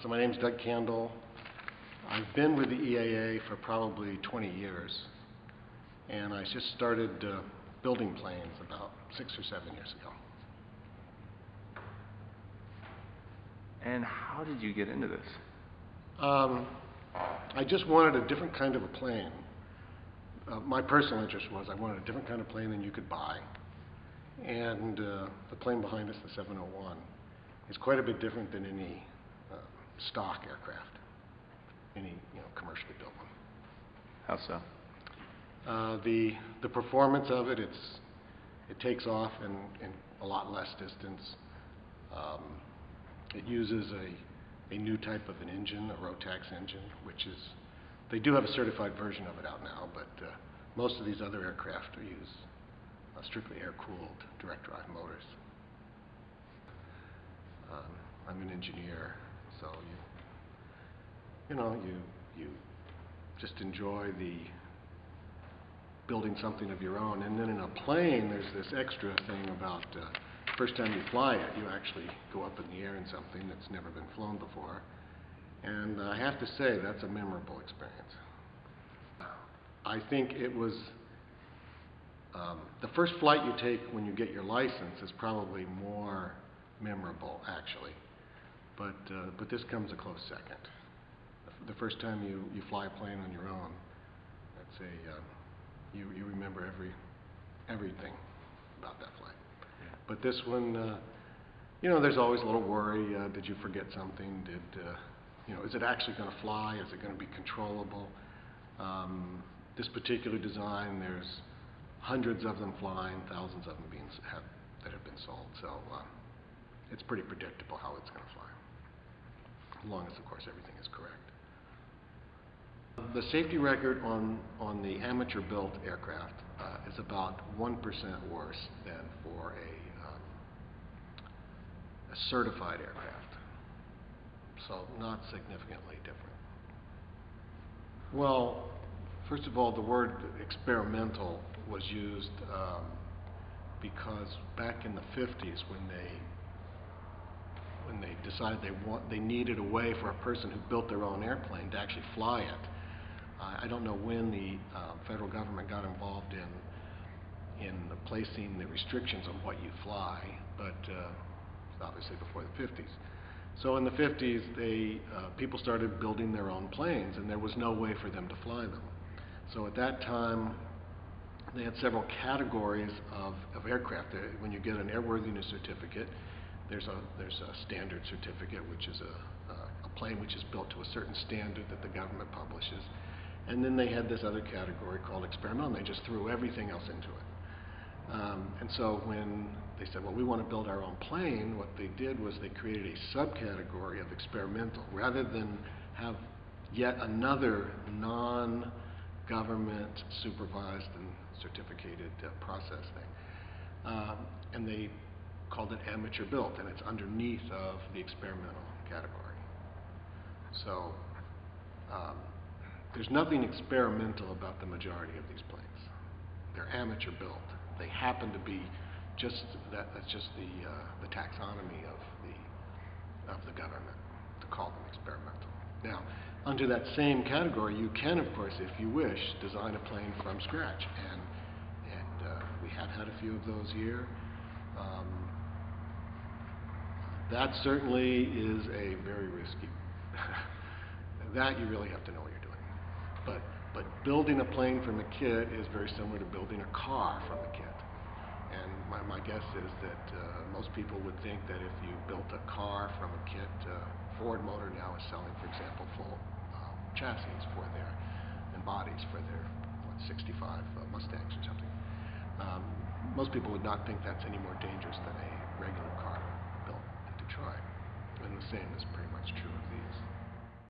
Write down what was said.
So my name's Doug Kandle. I've been with the EAA for probably 20 years, and I just started building planes about 6 or 7 years ago. And how did you get into this? I just wanted a different kind of a plane. My personal interest was I wanted a different kind of plane than you could buy. And the plane behind us, the 701, is quite a bit different than any stock aircraft, any commercially built one. How so? The performance of it, it takes off in a lot less distance. It uses a new type of an engine, a Rotax engine, which is, they do have a certified version of it out now, but most of these other aircraft use strictly air-cooled direct drive motors. I'm an engineer, so you just enjoy the building something of your own. And then in a plane, there's this extra thing about first time you fly it, you actually go up in the air in something that's never been flown before. And I have to say, that's a memorable experience. I think it was the first flight you take when you get your license is probably more memorable, actually. But this comes a close second. The first time you fly a plane on your own, that's you remember everything about that flight. Yeah. But this one, there's always a little worry. Did you forget something? Is it actually going to fly? Is it going to be controllable? This particular design, there's hundreds of them flying, thousands of them that have been sold. So it's pretty predictable how it's going to fly, as long as, of course, everything is correct. The safety record on the amateur-built aircraft is about 1% worse than for a certified aircraft. So not significantly different. Well, first of all, the word experimental was used because back in the 50s, when they decided they needed a way for a person who built their own airplane to actually fly it. I don't know when the federal government got involved in placing the restrictions on what you fly, but it's obviously before the 50s. So in the 50s, people started building their own planes, and there was no way for them to fly them. So at that time, they had several categories of aircraft. When you get an airworthiness certificate, there's a standard certificate, which is a plane which is built to a certain standard that the government publishes. And then they had this other category called experimental, and they just threw everything else into it. And so when they said, well, we want to build our own plane, what they did was they created a subcategory of experimental. Rather than have yet another non-government supervised and certificated process thing. And they called it amateur built, and it's underneath of the experimental category. So there's nothing experimental about the majority of these planes. They're amateur built. They happen to be that's just the taxonomy of the government to call them experimental. Now, under that same category, you can, of course, if you wish, design a plane from scratch, and we have had a few of those here. That certainly is a very risky. That you really have to know what you're doing. But building a plane from a kit is very similar to building a car from a kit. And my guess is that most people would think that if you built a car from a kit, Ford Motor now is selling, for example, full chassis and bodies for their 65 Mustangs or something. Most people would not think that's any more dangerous than a regular car built in Detroit. And the same is pretty much true of